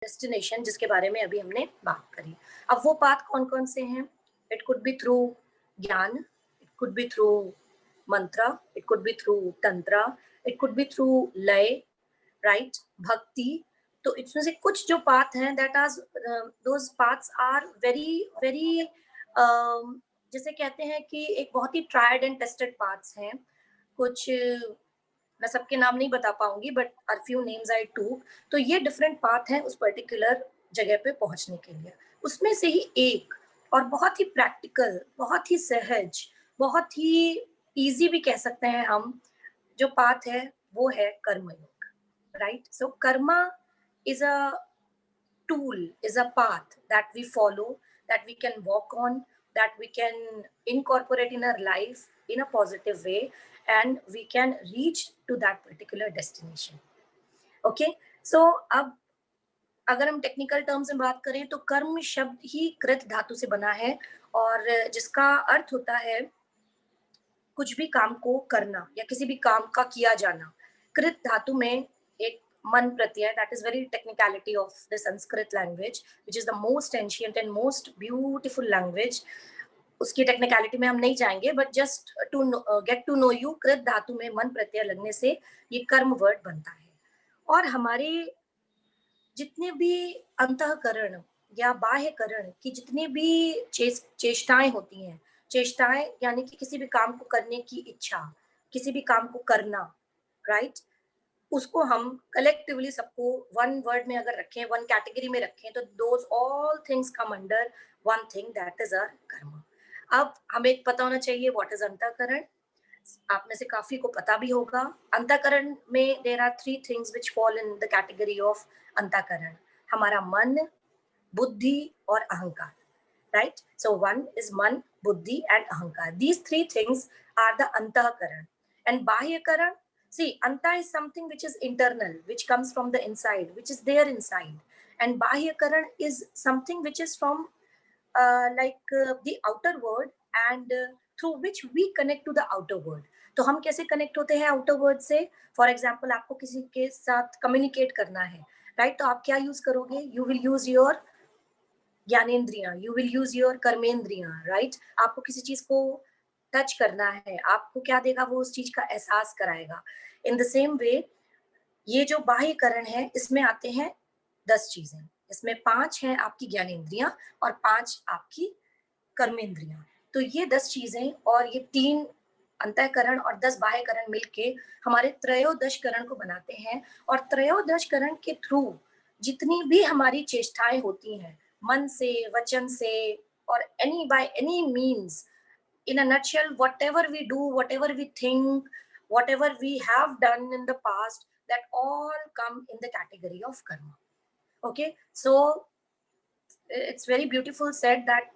Destination जिसके बारे में अभी हमने बात करी। अब वो पाथ कौन कौन से हैं? It could be through gyan, it could be through mantra, it could be through tantra, it could be through laya, right, bhakti. तो इसमें से कुछ जो पाथ हैं that are those paths are very very जिसे कहते हैं कि एक बहुत ही ट्राइड एंड टेस्टेड पाथ्स हैं। कुछ मैं सबके नाम नहीं बता पाऊंगी but are few names I to. तो ये डिफरेंट पाथ हैं उस पर्टिकुलर जगह पे पहुंचने के लिए। उसमें से ही एक और बहुत ही प्रैक्टिकल, बहुत ही सहज, बहुत ही इजी भी कह सकते हैं हम, जो पाथ है वो है कर्मयोग, right? So Karma is a tool, is a path that we follow, that we can walk on, that we can incorporate in our life in a positive way, and we can reach to that particular destination. Okay, so अब अगर हम technical terms में बात करें तो कर्म शब्द ही कृत धातु से बना है और जिसका अर्थ होता है कुछ भी काम को करना या किसी भी काम का किया जाना। कृत धातु में एक मन प्रत्यय, that is very technicality of the Sanskrit language which is the most ancient and most beautiful language. उसकी टेक्निकलिटी में हम नहीं जाएंगे but just to get to know you, कृत धातु में मन प्रत्यय लगने से ये कर्म वर्ड बनता है। और हमारे जितने भी अंतःकरण या बाह्यकरण की जितनी भी चेष्टाएं होती हैं, चेष्टाएं यानी कि किसी भी काम को करने की इच्छा, किसी भी काम को करना, राइट, उसको हम कलेक्टिवली सबको वन वर्ड में अगर रखें, वन कैटेगरी में रखें, तो those all things come under one thing, that is our karma. अब हमें पता होना चाहिए व्हाट इज अंतःकरण। आप में से काफी को पता भी होगा, अंतःकरण में there are three things which fall in the category of antahkaran. हमारा मन, बुद्धि और अहंकार, right? So one is man, buddhi and ahankar. These three things are the antahkaran. And bahyakaran, see, anta is something which is internal, which comes from the inside, which is there inside. And bahyakaran is something which is from the outer world and through which we connect to the outer world. तो हम कैसे connect होते हैं outer world से? For example आपको किसी के साथ कम्युनिकेट करना है, राइट? तो आप क्या यूज करोगे? यू विल यूज योर ज्ञानेन्द्रियां, यू विल यूज योर कर्मेंद्रियां, राइट? आपको किसी चीज को टच करना है, आपको क्या देगा? वो उस चीज का एहसास कराएगा। इन द सेम वे ये जो बाह्यकरण है इसमें आते हैं 10 चीजें, इसमें 5 हैं आपकी ज्ञानेन्द्रियां और 5 आपकी कर्मेंद्रियां। तो ये 10 चीजें और ये 3 अंतःकरण और 10 बाह्यकरण मिलके हमारे त्रयोदशकरण को बनाते हैं। और त्रयोदशकरण के थ्रू जितनी भी हमारी चेष्टाएं होती हैं, मन से, वचन से और any by any means, in a nutshell, whatever we do, whatever we think, whatever we have done in the past, that all come in the category of karma. Okay, so it's very beautiful said that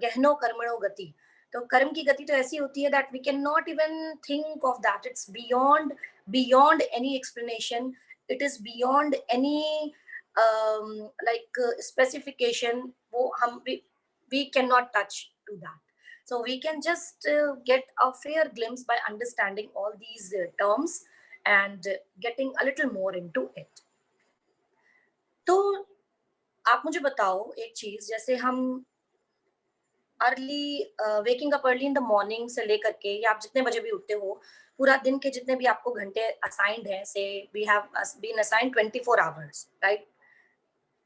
gehno karmano gati. तो कर्म की गति तो ऐसी होती है that we cannot even think of that. It's beyond any explanation. It is beyond any specification. वो हम we cannot touch to that. So we can just get a fair glimpse by understanding all these terms and getting a little more into it. तो आप मुझे बताओ एक चीज, जैसे हम early waking up early in the morning से लेकर के या आप जितने बजे भी उठते हो, पूरा दिन के जितने भी आपको घंटे असाइंड हैं, से we have been assigned 24 hours, right?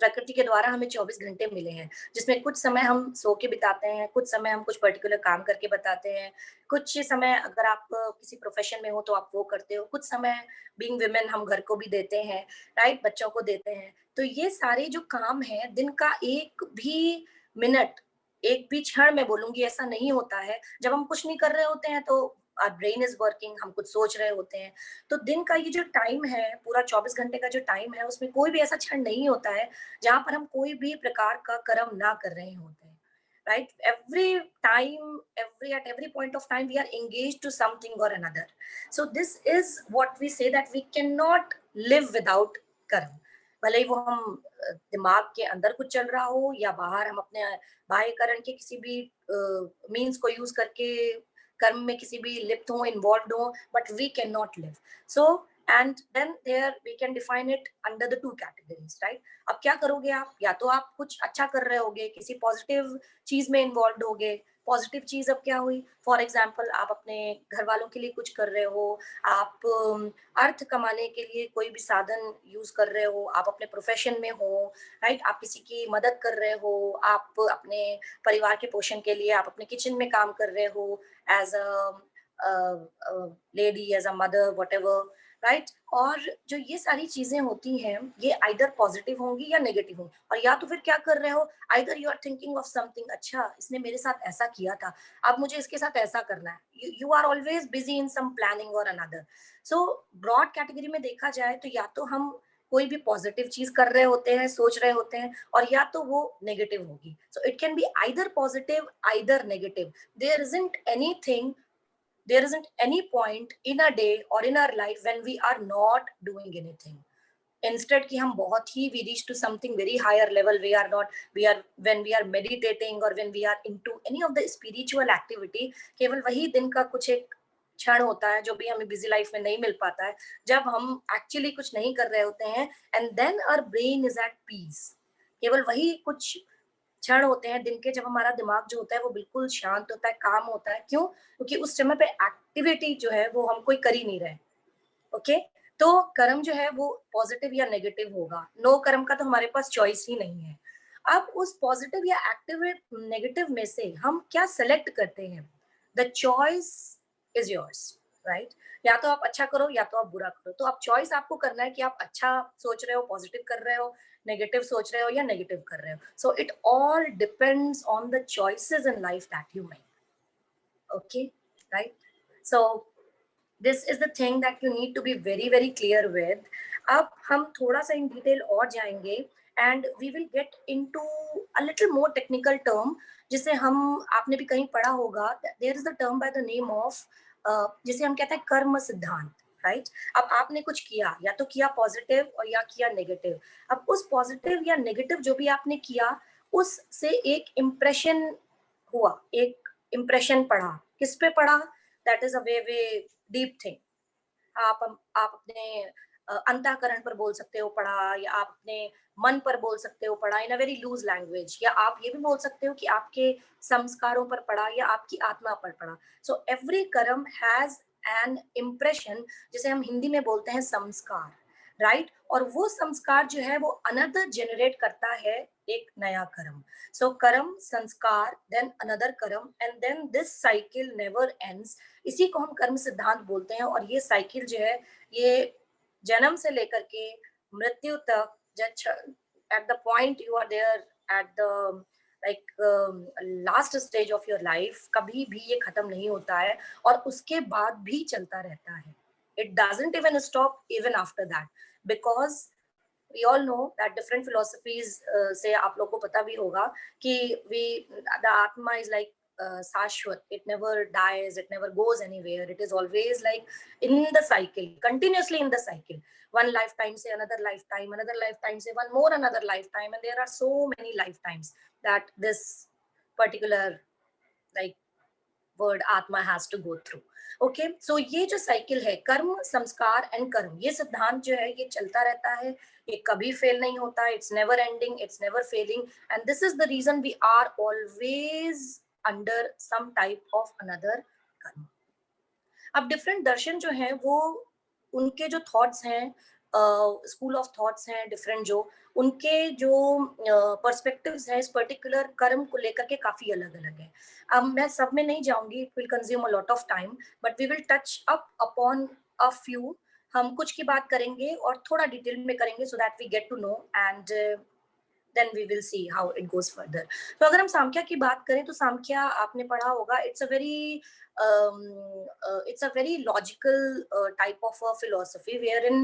प्रकृति के द्वारा हमें 24 घंटे मिले हैं, जिसमें कुछ समय हम सो के बिताते हैं, कुछ समय हम कुछ पर्टिकुलर काम करके बताते हैं, कुछ समय अगर आप किसी प्रोफेशन में हो तो आप वो करते हो, कुछ समय बीइंग विमेन हम घर को भी देते हैं, राइट, बच्चों को देते हैं। तो ये सारे जो काम हैं, दिन का एक भी मिनट, एक भी क्षण मैं बोलूंगी ऐसा नहीं होता है जब हम कुछ नहीं कर रहे होते हैं। तो आवर ब्रेन इज वर्किंग, हम कुछ सोच रहे होते हैं। तो दिन का ये जो टाइम है, पूरा 24 घंटे का जो टाइम है, उसमें कोई भी ऐसा क्षण नहीं होता है जहां पर हम कोई भी प्रकार का कर्म ना कर रहे होते हैं, right? At every point of time we are engaged to something or another. So this is what we say, that we cannot live without कर्म। भले ही वो हम दिमाग के अंदर कुछ चल रहा हो या बाहर हम अपने बाह्यकरण के किसी भी मीन्स को यूज करके कर्म में किसी भी लिप्त हो, इन्वॉल्व हो, but we can not live. So and then there we can define it under the two categories, right? अब क्या करोगे आप, या तो आप कुछ अच्छा कर रहे होगे, किसी पॉजिटिव चीज में इन्वॉल्व होगे। पॉजिटिव चीज अब क्या हुई, फॉर एग्जाम्पल आप अपने घर वालों के लिए कुछ कर रहे हो, आप अर्थ कमाने के लिए कोई भी साधन यूज कर रहे हो, आप अपने प्रोफेशन में हो, राइट, आप किसी की मदद कर रहे हो, आप अपने परिवार के पोषण के लिए आप अपने किचन में काम कर रहे हो, as a lady, as a mother, whatever, right. और जो ये सारी चीजें होती हैं ये आइदर पॉजिटिव होंगी या नेगेटिव होंगी, और या तो फिर क्या कर रहे हो, either you are thinking of something, अच्छा इसने मेरे साथ ऐसा किया था, अब मुझे इसके साथ ऐसा करना है, you are always busy in some planning और अनदर। सो ब्रॉड कैटेगरी में देखा जाए तो या तो हम कोई भी पॉजिटिव चीज कर रहे होते हैं, सोच रहे होते हैं, और या तो वो नेगेटिव होगी। So it can be either positive either negative. There isn't anything, there isn't any point in a day or in our life when we are not doing anything. Instead कि हम बहुत ही we reach to something very higher level, we are not, we are, when we are meditating or when we are into any of the spiritual activity, केवल वही दिन का कुछ एक क्षण होता है जो भी हमें बिजी लाइफ में नहीं मिल पाता है, जब हम एक्चुअली कुछ नहीं कर रहे होते हैं, and then our brain is at peace. केवल वही कुछ क्षण होते हैं दिन के जब हमारा दिमाग जो होता है वो बिल्कुल शांत होता है, काम होता है। क्यों? क्योंकि उस समय पे एक्टिविटी जो है वो हम कोई कर ही नहीं रहे। ओके, तो कर्म जो है वो पॉजिटिव या नेगेटिव होगा, नो कर्म का तो हमारे पास चॉइस ही नहीं है। अब उस पॉजिटिव या एक्टिव नेगेटिव में से हम क्या सेलेक्ट करते हैं, the choice is yours, right. या तो आप अच्छा करो या तो आप बुरा करो, तो आप चॉइस आपको करना है कि आप अच्छा सोच रहे हो, पॉजिटिव कर रहे हो, नेगेटिव सोच रहे हो या नेगेटिव कर रहे हो। So it all depends on the choices in life that you make. Okay, right. So this is the thing that you need to be very very clear with. अब हम थोड़ा सा इन डिटेल और जाएंगे and we will get into a little more technical term, जिसे हम, आपने भी कहीं पढ़ा होगा, there is a term by the name of जिसे हम कहते हैं कर्म सिद्धांत, राइट। अब आपने कुछ किया, या तो किया पॉजिटिव और या किया नेगेटिव। अब उस पॉजिटिव या नेगेटिव जो भी आपने किया उससे एक इम्प्रेशन हुआ, एक इम्प्रेशन पड़ा, किस पे पड़ा, that is a way way deep thing. आप अपने अंतःकरण पर बोल सकते हो पढ़ा, या आप अपने मन पर बोल सकते हो पढ़ा इन अ वेरी लूज लैंग्वेज, या आप ये भी बोल सकते हो कि आपके संस्कारों पर पढ़ा या आपकी आत्मा पर पढ़ा। सो एवरी कर्म हैज एन इम्प्रेशन, जिसे हम हिंदी में बोलते हैं संस्कार, राइट। और वो संस्कार जो है वो अनदर जनरेट करता है एक नया कर्म। So karma, samskara, then another karma, and then this cycle never ends. इसी को हम कर्म सिद्धांत बोलते हैं। और ये साइकिल जो है ये जन्म से लेकर के मृत्यु तक, at the point you are there, at the like last stage of your life, कभी भी ये खत्म नहीं होता है और उसके बाद भी चलता रहता है। It doesn't even stop even after that, because we all know that different philosophies से आप लोगों को पता भी होगा कि the atma is like shashwat, it never dies, it never goes anywhere, it is always like in the cycle, continuously in the cycle, one lifetime से another lifetime, another lifetime से one more another lifetime, and there are so many lifetimes that this particular like word atma has to go through. Okay, so ये जो cycle है कर्म, संस्कार and कर्म, ये सिद्धांत जो है ये चलता रहता है, ये कभी फेल नहीं होता, it's never ending, it's never failing, and this is the reason we are always under some type of another karma. अब डिफरेंट दर्शन जो है वो, उनके जो थॉट्स हैं, स्कूल ऑफ थॉट्स हैं डिफरेंट, जो उनके जो पर्सपेक्टिव्स हैं इस पर्टिकुलर कर्म को लेकर के काफी अलग अलग है। अब मैं सब में नहीं जाऊंगी, it will consume a lot of time, but we will touch up upon a few. हम कुछ की बात करेंगे और थोड़ा डिटेल में करेंगे so that we get to know, and then we will see how it goes further. तो अगर हम सामख्या की बात करें तो सामख्या आपने पढ़ा होगा, it's a very logical type of a philosophy wherein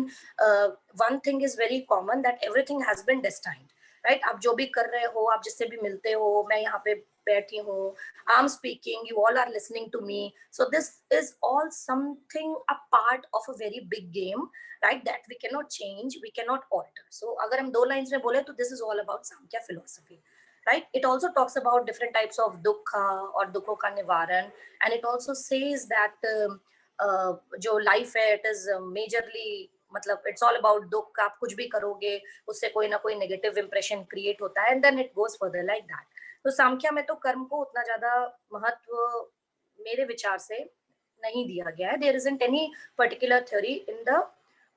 one thing is very common, that everything has been destined, right? आप जो भी कर रहे हो, आप जिससे भी मिलते हो, मैं यहाँ पे बैठी हूँ, I'm speaking, you all are listening to me, so this is all something a part of a very big game, right, that we cannot change, we cannot alter. So agar hum do lines mein bole to this is all about Samkhya philosophy, right? It also talks about different types of dukkha or dukho ka nivaran, and it also says that jo life hai, it is majorly मतलब it's all about दुख, आप कुछ भी करोगे उससे कोई ना कोई नेगेटिव इंप्रेशन क्रिएट होता है, and then it goes further like that. तो सांख्या में तो कर्म को उतना ज्यादा महत्व मेरे विचार से नहीं दिया गया है। There isn't any particular theory in the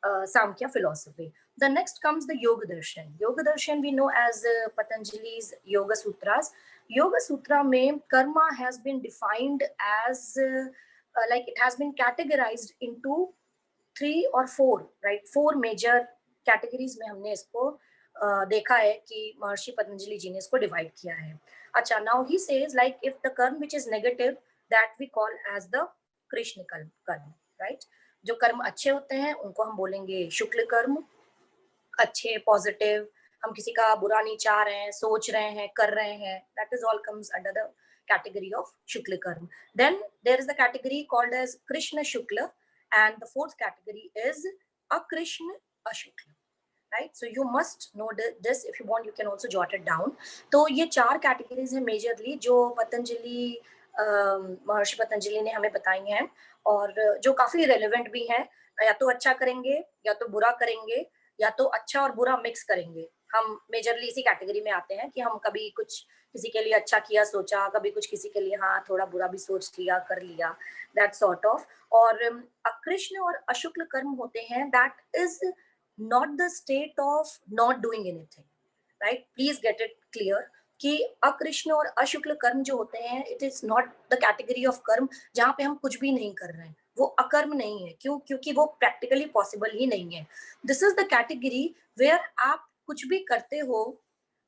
Samkhya philosophy. The next comes the Yoga Darshan. Yoga Darshan we know as Patanjali's Yoga Sutras. Yoga Sutra mein karma has been defined as like it has been categorized into 3 or 4, right? 4 major categories में हमने इसको देखा है कि महर्षि पतंजलि जी ने इसको divide किया है। अच्छा, now he says like if the कर्म which is negative that we call as the Krishna कर्म, right? जो कर्म अच्छे होते हैं उनको हम बोलेंगे शुक्ल कर्म, अच्छे पॉजिटिव, हम किसी का बुरा नहीं चाह रहे हैं, सोच रहे हैं, कर रहे हैं, that is all comes under the category of shukla karma. Then there is the category called as krishna shukla, and the fourth category is akrishna ashukla, right? So you must know this, if you want you can also jot it down. तो ये 4 categories हैं majorly जो पतंजलि महर्षि पतंजलि ने हमें बताई हैं, और जो काफी रेलेवेंट भी हैं। या तो अच्छा करेंगे या तो बुरा करेंगे या तो अच्छा और बुरा मिक्स करेंगे। हम मेजरली इसी कैटेगरी में आते हैं कि हम कभी कुछ किसी के लिए अच्छा किया सोचा, कभी कुछ किसी के लिए हाँ थोड़ा बुरा भी सोच लिया, कर लिया, दैट सॉर्ट ऑफ। और अकृष्ण और अशुक्ल कर्म होते हैं, that is not the state of not doing anything, right? Please get it clear कि अकृष्ण और अशुक्ल कर्म जो होते हैं, it is not the category of कर्म जहां पे हम कुछ भी नहीं कर रहे हैं, वो अकर्म नहीं है। क्यों? क्योंकि वो प्रैक्टिकली पॉसिबल ही नहीं है। This is the category where आप कुछ भी करते हो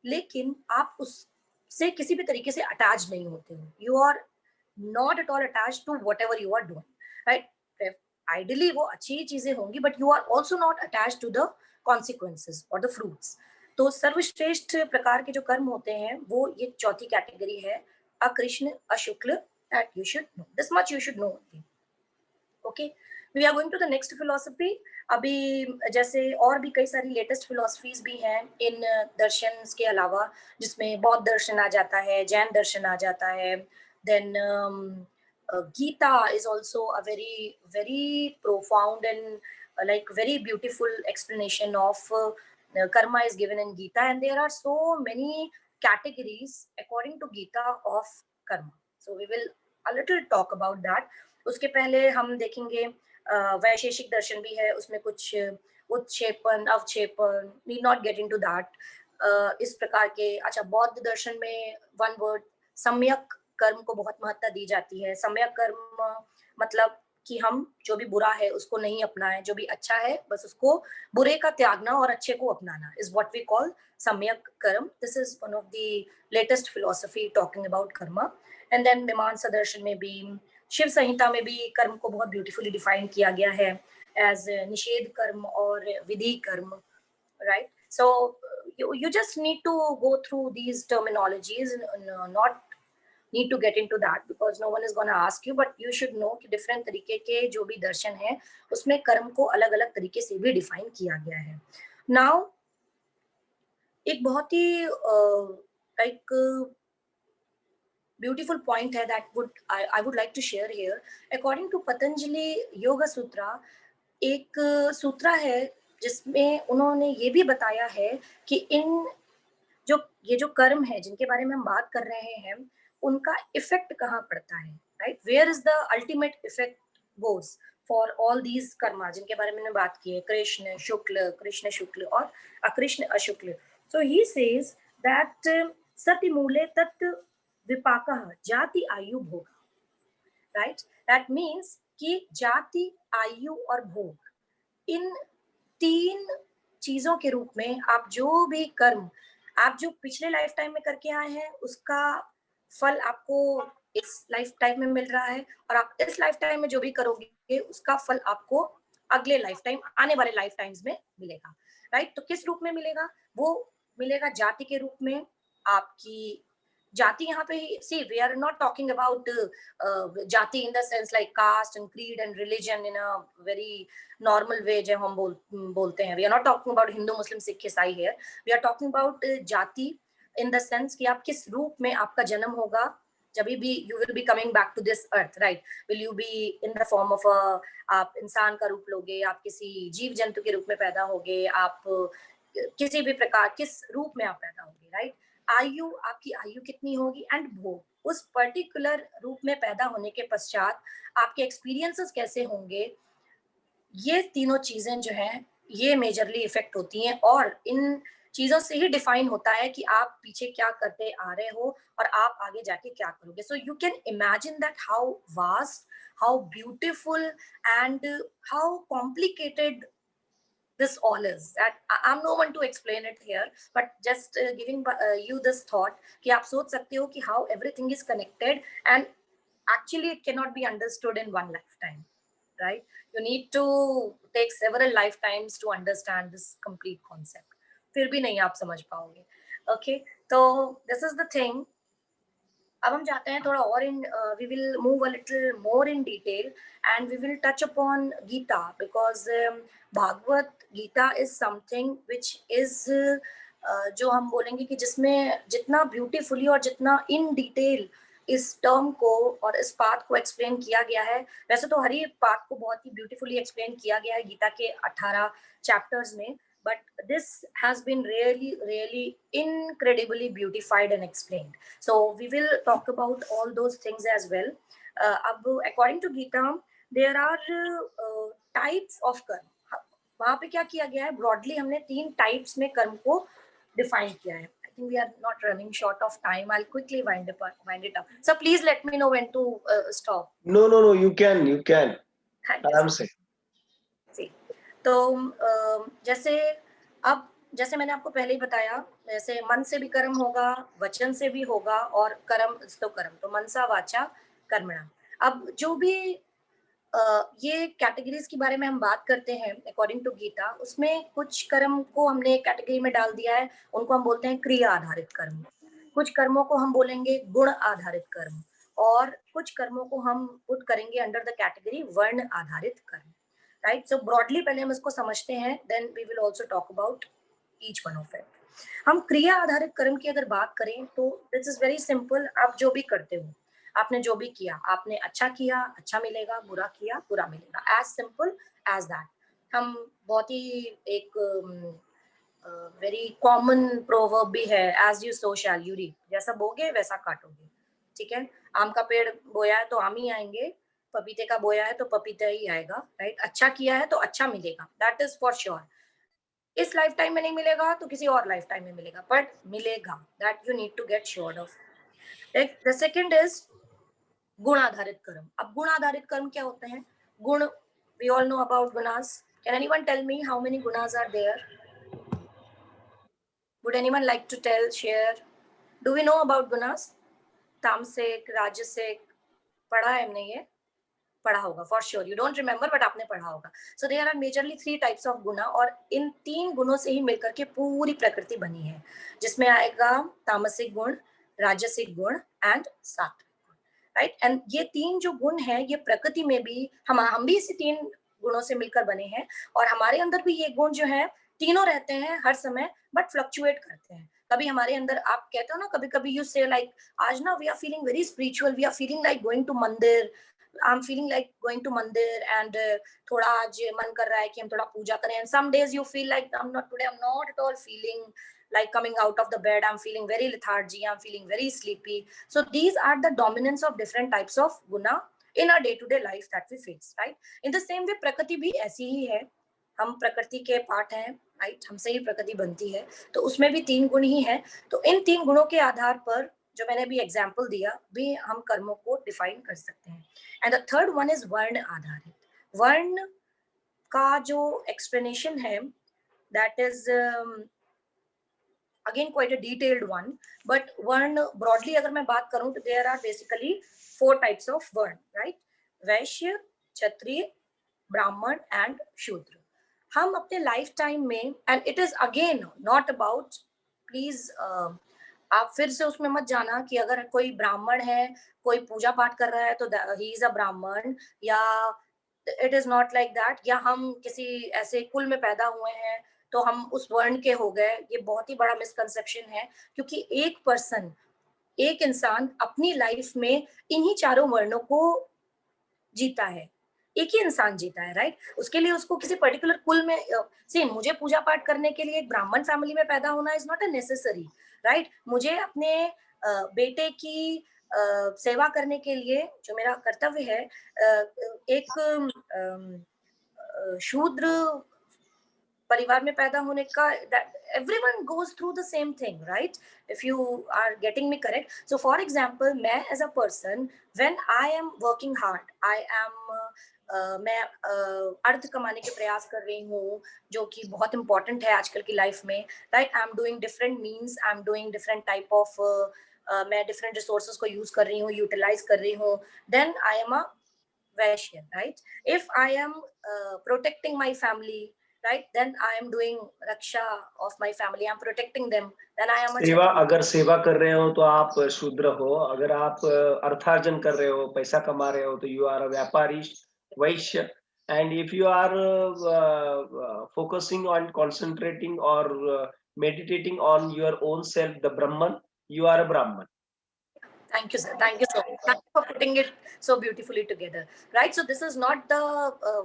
लेकिन आप उससे किसी भी तरीके से अटैच नहीं होते हो, you are not at all attach to whatever you are doing, right? Ideally वो अच्छी चीजें होंगी but you are also not attach to the consequences और द फ्रूट्स। तो सर्वश्रेष्ठ प्रकार के जो कर्म होते हैं वो ये चौथी कैटेगरी है, अकृष्ण अशुक्ल, that you should know, this much you should know. Okay, we are going to the next philosophy. अभी जैसे और भी कई सारी लेटेस्ट फिलोसफीज भी हैं इन दर्शन के अलावा, जिसमें बौद्ध दर्शन आ जाता है, जैन दर्शन आ जाता है, then Gita is also a very very profound and like very beautiful explanation of karma is given in Gita, and there are so many categories according to Gita of karma. So we will a little talk about that. उसके पहले हम देखेंगे वैशेषिक दर्शन भी है, उसमें कुछ उत्क्षेपण अवक्षेपण, need not get into that, इस प्रकार के। अच्छा, बौद्ध दर्शन में वन वर्ड सम्यक कर्म को बहुत महत्ता दी जाती है। सम्यक कर्म मतलब कि हम जो भी बुरा है उसको नहीं अपनाएं, जो भी अच्छा है बस उसको बुरे का त्यागना और अच्छे को अपनाना is what we call samyak karma. This is one of the latest philosophy talking about karma. And then Mimamsa दर्शन में भी, शिव संहिता में भी कर्म को बहुत ब्यूटीफुली डिफाइन किया गया है एज निषेध कर्म और विधि कर्म, right? So you just need to go through these terminologies, not need to get into that because no one is going to ask you, but you should know कि different तरीके के जो भी दर्शन है उसमें कर्म को अलग अलग तरीके से भी डिफाइन किया गया है। नाउ एक बहुत ही एक beautiful point है that I would like to share here. According to Patanjali Yoga Sutra, एक सूत्रा है जिसमें उन्होंने ये भी बताया है कि ये जो कर्म है जिनके बारे में हम बात कर रहे हैं उनका इफेक्ट कहाँ पड़ता है, right? Where is the ultimate effect goes for all these karma जिनके बारे में हमने बात की है, कृष्ण शुक्ल और अकृष्ण अशुक्ल। सो ही सेज दैट सति मूले तत् विपाकः जाति आयु भोग, राइट? दैट मीन्स कि जाति, आयु और भोग, इन 3 चीजों के रूप में आप जो भी कर्म आप जो पिछले लाइफ टाइम में करके आए हैं उसका फल आपको इस लाइफ टाइम में मिल रहा है, और आप इस लाइफ टाइम में जो भी करोगे उसका फल आपको अगले लाइफ टाइम, आने वाले लाइफ टाइम्स में मिलेगा, राइट? तो किस रूप में मिलेगा? वो मिलेगा जाति के रूप में। आपकी जाति यहाँ पे, see we are not talking about जाति in the sense like caste and creed and religion in a very normal way जो हम बोलते हैं। We are not talking about Hindu Muslim Sikh ईसाई here, we are talking about जाति in the sense कि आप किस रूप में आपका जन्म होगा, जब भी you will be coming back to this earth, right? Will you be in the form of a, आप इंसान का रूप लोगे, आप किसी जीव जंतु के रूप में पैदा होगे, आप किसी भी प्रकार किस रूप में आप पैदा होगे, राइट? आयु, आपकी आयु कितनी होगी, एंड भोग, उस पर्टिकुलर रूप में पैदा होने के पश्चात आपके एक्सपीरियंसेस कैसे होंगे, ये तीनों चीजें जो हैं ये मेजरली इफेक्ट होती हैं, और इन चीजों से ही डिफाइन होता है कि आप पीछे क्या करते आ रहे हो और आप आगे जाके क्या करोगे. So you can imagine that how vast, how beautiful and how complicated this all is. That I'm no one to explain it here, but just giving you this thought कि आप सोच सकते हो कि how everything is connected, and actually it cannot be understood in one lifetime, right? You need to take several lifetimes to understand this complete concept. फिर भी नहीं आप समझ पाओगे. Okay, तो this is the thing. अब हम जाते हैं थोड़ा और in, we will move a little more in detail and we will touch upon Gita, because Bhagavad Gita is something which is, जो हम बोलेंगे कि जिसमें जितना ब्यूटीफुली और जितना इन डिटेल इस टर्म को और इस पाथ को एक्सप्लेन किया गया है. वैसे तो हर एक पाथ को बहुत ही ब्यूटीफुली एक्सप्लेन किया गया है गीता के 18 चैप्टर्स में, but this has been really incredibly beautified and explained. So we will talk about all those things as well. According to Gita, there are types of karma. वहाँ पे क्या किया गया है, broadly हमने 3 types में कर्म को define किया है. I think we are not running short of time. I'll quickly wind it up. So please let me know when to stop. No, you can. Thank you. तो जैसे मैंने आपको पहले ही बताया, जैसे मन से भी कर्म होगा, वचन से भी होगा, और कर्म तो कर्म तो मनसा वाचा कर्मणा. अब जो भी ये कैटेगरीज के बारे में हम बात करते हैं अकॉर्डिंग टू गीता, उसमें कुछ कर्म को हमने कैटेगरी में डाल दिया है, उनको हम बोलते हैं क्रिया आधारित कर्म. कुछ कर्मों को हम बोलेंगे गुण आधारित कर्म, और कुछ कर्मों को हम पुट करेंगे अंडर द कैटेगरी वर्ण आधारित कर्म. राइट, सो ब्रॉडली पहले हम इसको समझते हैं, then we will also talk about each one of it. हम क्रिया आधारित कर्म की अगर बात करें तो दिस इज वेरी सिंपल. आप जो भी करते हो, आपने जो भी किया, आपने अच्छा किया अच्छा मिलेगा, बुरा किया बुरा मिलेगा, एज सिंपल एज दैट. हम बहुत ही एक वेरी कॉमन प्रोवर्ब भी है, as you sow shall you reap. जैसा बोगे वैसा काटोगे. ठीक है, आम का पेड़ बोया है तो आम ही आएंगे, पपीते का बोया है तो पपीता ही आएगा. राइट, अच्छा किया है तो अच्छा मिलेगा, दैट इज फॉर श्योर. इस लाइफ टाइम में नहीं मिलेगा तो किसी और लाइफ टाइम में मिलेगा, बट मिलेगा, that you need to get sure of. The second is गुण आधारित कर्म. अब गुण आधारित कर्म क्या होते हैं? गुण, we all know about gunas. Can anyone tell me how many gunas are there? Would anyone like to tell, share? Do we know about gunas? तामसिक, राजसिक, पढ़ा है हमने, ये पढ़ा होगा for sure. You don't remember but आपने पढ़ा होगा. So there are majorly 3 types of guna, और इन 3 गुणों से ही मिलकर के पूरी प्रकृति बनी है, जिसमें आएगा तामसिक गुण, राजसिक गुण एंड सात्विक गुण. राइट, एंड ये 3 जो गुण है, ये प्रकृति में भी हम भी इसी 3 गुणों से मिलकर बने हैं, और हमारे अंदर भी ये गुण जो है तीनों रहते हैं हर समय, बट फ्लक्चुएट करते हैं. कभी हमारे अंदर, आप कहते हो ना, कभी कभी यू से लाइक, आज ना we are feeling very spiritual, we are feeling like going to mandir, I'm feeling like going to mandir, and थोड़ा आज मन कर रहा है कि हम थोड़ा पूजा करें. And some days you feel like I'm not at all feeling like coming out of the bed. I'm feeling very lethargy. I'm feeling very sleepy. So these are the dominance of different types of guna in our day-to-day life that we face, right? In the same way, प्रकृति भी ऐसी ही है. हम प्रकृति के part हैं, right? हमसे ही प्रकृति बनती है, तो उसमें भी 3 गुण ही हैं. तो इन 3 गुणों के आधार पर, जो मैंने अभी एग्जाम्पल दिया, भी हम कर्मों को डिफाइन कर सकते हैं. And the third one is वर्ण आधारित. वर्ण का जो एक्सप्लेनेशन है, that is again quite a detailed one, but वर्ण ब्रॉडली अगर मैं बात करूं तो there are basically 4 types of varna, right? Vaishya, Kshatriya, Brahmin and Shudra. हम अपने लाइफ टाइम में, and it is again not about, please आप फिर से उसमें मत जाना कि अगर कोई ब्राह्मण है, कोई पूजा पाठ कर रहा है तो ही इज अ ब्राह्मण, या it is not like that, या हम किसी ऐसे कुल में पैदा हुए हैं तो हम उस वर्ण के हो गए. ये बहुत ही बड़ा मिसकंसेप्शन है, क्योंकि एक पर्सन एक इंसान अपनी लाइफ में इन्हीं चारों वर्णों को जीता है, एक ही इंसान जीता है, राइट? उसके लिए उसको किसी पर्टिकुलर कुल में सेम मुझे पूजा पाठ करने के लिए एक ब्राह्मण फैमिली में पैदा होना is not a necessary, right? मुझे अपने बेटे की सेवा करने के लिए जो मेरा कर्तव्य है, एक शूद्र परिवार में पैदा होने का, everyone goes through the same thing, right? If you are getting me correct. So for example, मैं as a person, when I am working hard, I am मैं अर्थ कमाने के प्रयास कर रही हूँ, जो कि बहुत important है आजकल की लाइफ में, right? I am doing different means, I am doing different type of मैं different resources को use कर रही हूँ, utilize कर रही हूँ, then I am a Vaishya, right? If I am protecting my family, right, then I am doing raksha of my family, I'm protecting them, then I am a सेवा, Kshatriya. अगर सेवा कर रहे हो तो आप शूद्र हो, अगर आप अर्थार्जन कर रहे हो, पैसा कमा रहे हो तो you are a vyapari, Vaishya. And if you are focusing on concentrating or meditating on your own self, the Brahman, you are a Brahman. Thank you, sir. Thank you so much. Thank you for putting it so beautifully together. Right? So this is not the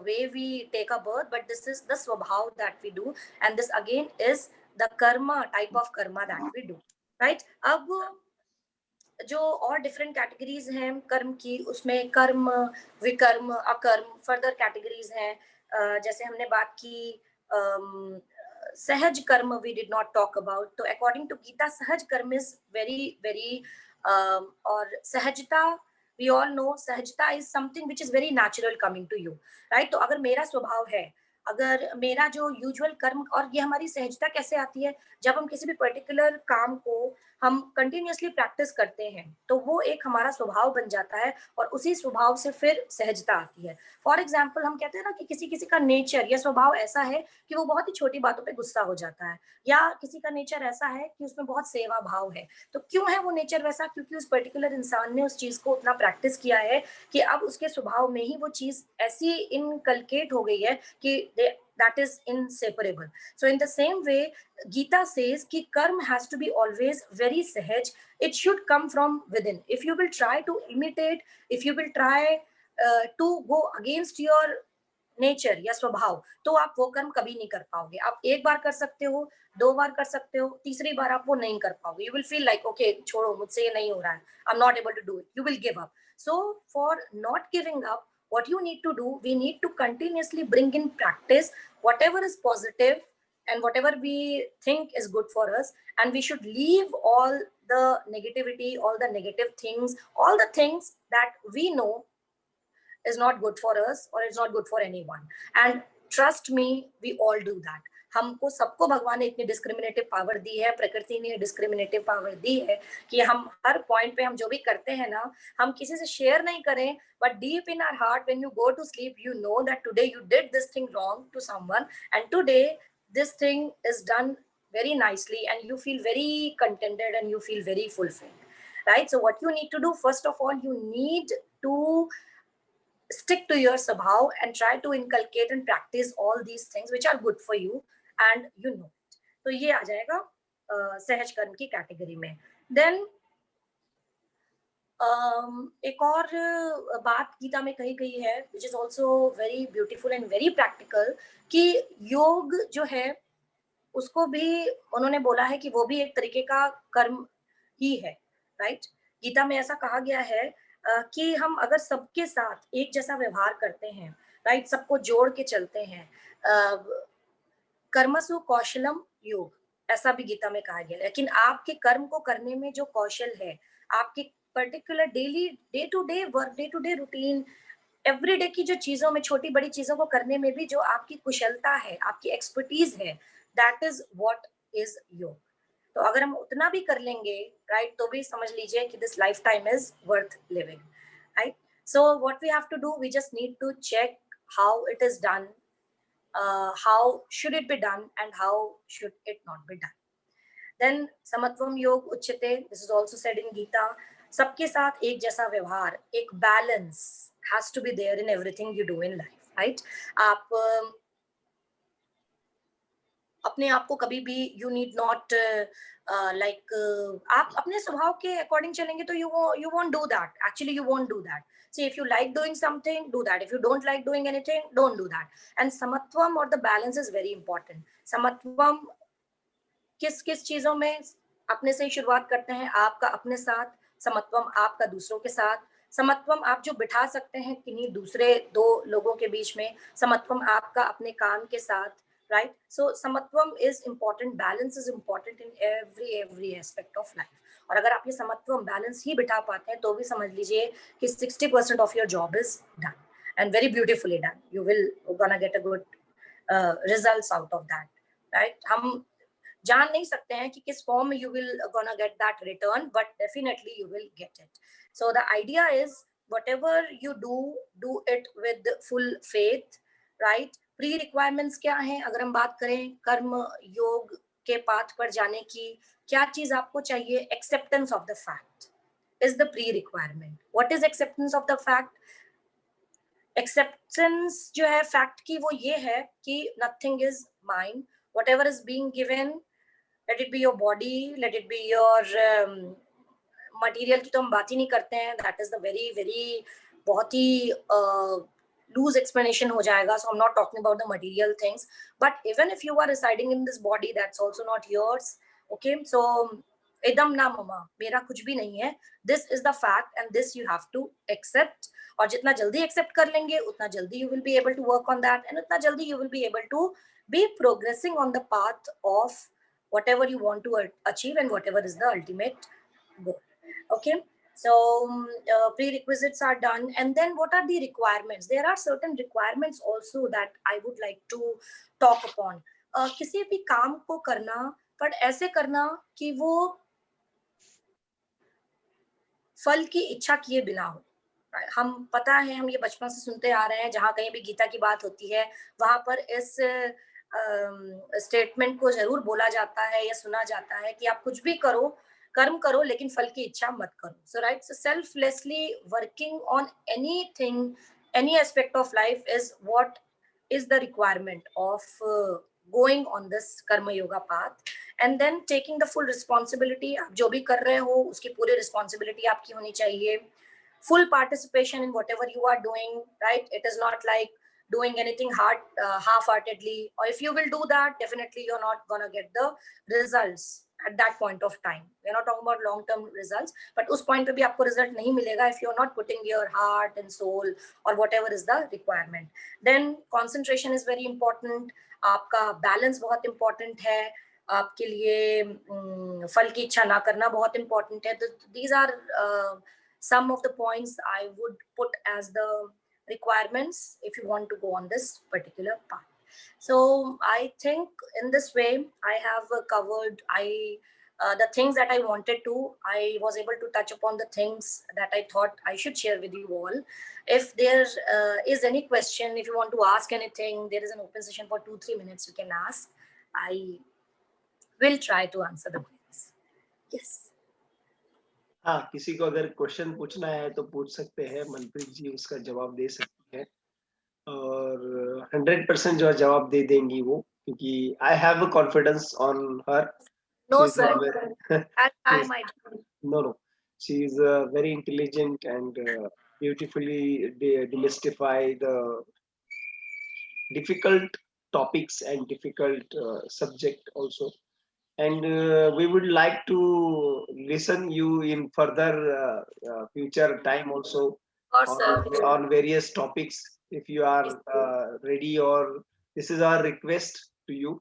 way we take a birth, but this is the swabhav that we do. And this again is the karma, type of karma that we do. Right? अब जो और different categories हैं कर्म की, उसमें कर्म, विकर्म, अकर्म, फर्दर कैटेगरीज हैं। जैसे हमने बात की सहज कर्म, we did not talk about. तो according to Gita sahaj karma is very very, और सहजता, we all know sahajta is something which is very natural coming to you, right? तो अगर मेरा स्वभाव है, अगर मेरा जो यूजुअल कर्म, और ये हमारी सहजता कैसे आती है, जब हम किसी भी पर्टिकुलर काम को हम कंटिन्यूअसली प्रैक्टिस करते हैं तो वो एक हमारा स्वभाव बन जाता है, और उसी स्वभाव से फिर सहजता आती है। फॉर एग्जाम्पल, हम कहते हैं ना कि किसी किसी का नेचर या स्वभाव ऐसा है कि वो बहुत ही छोटी बातों पे गुस्सा हो जाता है, या किसी का नेचर ऐसा है कि उसमें बहुत सेवा भाव है। तो क्यों है वो नेचर वैसा? क्योंकि उस पर्टिकुलर इंसान ने उस चीज को उतना प्रैक्टिस किया है कि अब उसके स्वभाव में ही वो चीज ऐसी इनकलकेट हो गई है कि that is inseparable. So in the same way, Gita says ki karma has to be always very sahaj. It should come from within. If you will try to imitate, if you will try to go against your nature या स्वभाव, तो आप वो कर्म कभी नहीं कर पाओगे। आप एक बार कर सकते हो, दो बार कर सकते हो, तीसरी बार आप वो नहीं कर पाओगे। You will feel like okay, छोड़ो, मुझसे ये नहीं हो रहा है, I am not able to do it, you will give up. So for not giving up, what you need to do, we need to continuously bring in practice whatever is positive and whatever we think is good for us, and we should leave all the negativity, all the negative things, all the things that we know is not good for us or it's not good for anyone. And trust me, we all do that. हमको सबको भगवान ने इतनी discriminative power दी है, प्रकृति ने discriminative power दी है कि हम हर पॉइंट पे हम जो भी करते हैं ना, हम किसी से शेयर नहीं करें, but deep in our heart when you go to sleep, you know that today you did this thing wrong to someone, and today this thing is done very nicely, and you feel very contented and you feel very fulfilled, right? So what you need to do, first of all, you need to stick to your sabhav and try to inculcate and practice all these things which are good for you and you know it. तो ये आ जाएगा सहज कर्म की category में। Then एक और बात गीता में कही गई है which is also very beautiful and very practical, कि योग जो है उसको भी उन्होंने बोला है कि वो भी एक तरीके का कर्म ही है, राइट? गीता में ऐसा कहा गया है कि हम अगर सबके साथ एक जैसा व्यवहार करते हैं, राइट, सबको जोड़ के चलते हैं, कर्मसु कौशलम योग, ऐसा भी गीता में कहा गया। लेकिन आपके कर्म को करने में जो कौशल है, आपके particular daily day to day work, day to day routine, everyday की जो चीजों में, छोटी बड़ी चीजों को करने में भी जो आपकी कुशलता है, आपकी एक्सपर्टीज है, दैट इज व्हाट इज योग। तो अगर हम उतना भी कर लेंगे, राइट, तो भी समझ लीजिए कि this life time is worth living, right? So what we have to do, we just need to check how it is done, how should it be done and how should it not be done. Then samatvam yog uchyate, this is also said in Gita, सबके साथ एक जैसा व्यवहार, एक balance has to be there in everything you do in life, right? आप अपने आप को कभी भी you need not like आप अपने स्वभाव के अकॉर्डिंग चलेंगे तो you won't do that. Actually, you won't do that. See, if you like doing something, do that. If you don't like doing anything, don't do that. And samatvam or the balance is very important. Samatvam किस किस चीजों में अपने से ही शुरुआत करते हैं, आपका अपने साथ, समत्वम आपका दूसरों के साथ, समत्वम आप जो बिठा सकते हैं किन्हीं दूसरे दो लोगों के बीच में, समत्वम आपका अपने काम के साथ, right? So samatvam is important, balance is important in every aspect of life. और अगर आप ये समत्वम बैलेंस ही बिठा पाते हैं तो भी समझ लीजिए कि 60% of your job is done and very beautifully done. You will gonna get a good results out of that, right? हम जान नहीं सकते हैं कि किस फॉर्म में you will gonna get that return, but definitely you will get it. So the idea is whatever you do it with full faith, right? Pre requirements क्या हैं? अगर हम बात करें कर्म योग के पाथ पर जाने की, क्या चीज आपको चाहिए? Acceptance of the fact is the pre requirement. What is acceptance of the fact? Acceptance जो है फैक्ट की वो ये है कि nothing is mine, whatever is being given, let it be your body, let it be your material की तो हम बात ही नहीं करते हैं, that is the very very बहुत ही लूज एक्सप्लेनेशन हो जाएगा, so I am not talking about the material things, but even if you are residing in this body that's also not yours, okay? So इदम ना ममा, मेरा कुछ भी नहीं है, this is the fact and this you have to accept. और जितना जल्दी एक्सेप्ट कर लेंगे उतना जल्दी you will be able to work on that and उतना जल्दी you will be able to be progressing on the path of whatever you want to achieve and whatever is the ultimate goal. Okay, so prerequisites are done, and then what are the requirements? There are certain requirements also that I would like to talk upon. किसी भी काम को करना पर ऐसे करना कि वो फल की इच्छा किए बिना हो। हम पता है, हम ये बचपन से सुनते आ रहे हैं, जहां कहीं भी गीता की बात होती है वहां पर इस स्टेटमेंट को जरूर बोला जाता है या सुना जाता है कि आप कुछ भी करो, कर्म करो, लेकिन फल की इच्छा मत करो। So right, so selflessly working on anything, any aspect of life is what is the requirement of going on this karma yoga path, and then taking the full responsibility। आप जो भी कर रहे हो उसकी पूरी responsibility आपकी होनी चाहिए, full participation in whatever you are doing, right? It is not like doing anything half-heartedly, or if you will do that, definitely you're not gonna get the results at that point of time. We're not talking about long-term results, but उस point पे भी आपको result नहीं मिलेगा if you're not putting your heart and soul or whatever is the requirement. Then concentration is very important. आपका balance बहुत important है, आपके लिए फल की इच्छा ना करना बहुत important है। तो these are some of the points I would put as the requirements if you want to go on this particular path. So I think in this way I have covered the things that I wanted to. I was able to touch upon the things that I thought I should share with you all. If there is any question, if you want to ask anything, there is an open session for 2-3 minutes. You can ask. I will try to answer the queries. Yes. हाँ, किसी को अगर question पूछना है तो पूछ सकते हैं, मनप्रीत जी उसका जवाब दे सकती है और 100% जो जवाब दे देंगी वो, क्योंकि I have confidence on her. No sir, I might. No, she is very intelligent and beautifully demystify the difficult topics and difficult subject also. And we would like to listen you in further future time also on various topics if you are ready, or this is our request to you.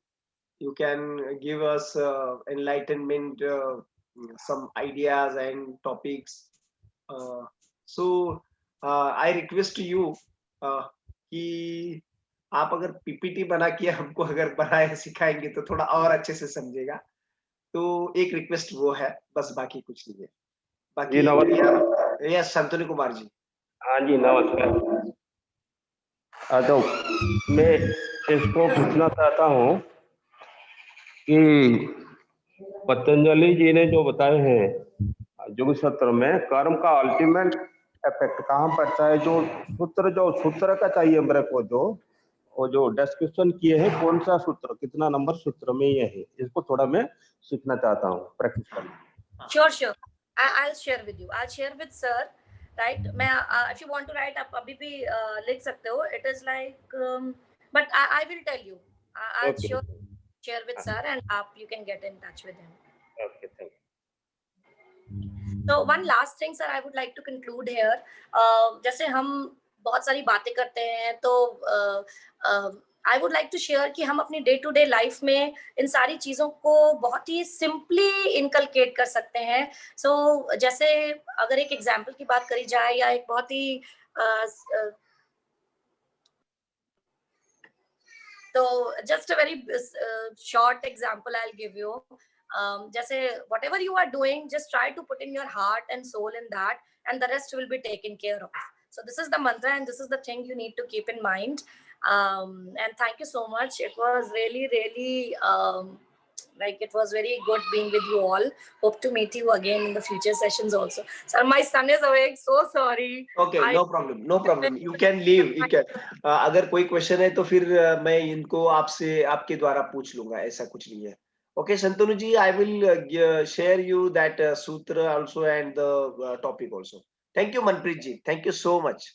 You can give us enlightenment, some ideas and topics. So I request to you कि आप अगर PPT बना के हमको अगर बनाए सिखाएंगे तो थोड़ा और अच्छे से समझेगा। तो एक रिक्वेस्ट वो है, बस बाकी कुछ नहीं है। बाकी यस शांतनु कुमार जी। हाँ जी नमस्कार। तो मैं इसको पूछना चाहता हूँ कि पतंजलि जी ने जो बताए हैं योग सूत्र में, कर्म का अल्टीमेट इफेक्ट कहाँ पड़ता है? जो सूत्र का चाहिए मेरे को, जो और जो डिस्कशन किए हैं कौन सा सूत्र कितना नंबर सूत्र में ये है, इसको थोड़ा मैं सीखना चाहता हूँ, प्रैक्टिस करना। Sure. I'll share with you. I'll share with sir. Right? मैं if you want to write आप अभी भी लिख सकते हो. It is like but I will tell you. I'll Okay. sure share with sir and you can get in touch with him. Okay, thank you. So one last thing sir I would like to conclude here. जैसे हम बहुत सारी बातें करते हैं तो I would like to share कि हम अपनी डे टू डे लाइफ में इन सारी चीजों को बहुत ही सिंपली इनकलकेट कर सकते हैं. सो जैसे अगर एक एग्जांपल की बात करी जाए या एक बहुत ही तो just a very short example I will give you. जैसे whatever you are doing, just try to put in your heart and soul in that, and the rest will be taken care of. So this is the mantra and this is the thing you need to keep in mind. And thank you so much. It was really like it was very good being with you all. Hope to meet you again in the future sessions also. Sir, my son is awake. So sorry. Okay, no problem. You can leave. You can. अगर कोई question है तो फिर मैं इनको आपसे आपके द्वारा पूछ लूंगा, ऐसा कुछ नहीं है. Okay, Shantanu ji, I will share you that sutra also and the topic also. Thank you, Manpreet ji. Thank you so much.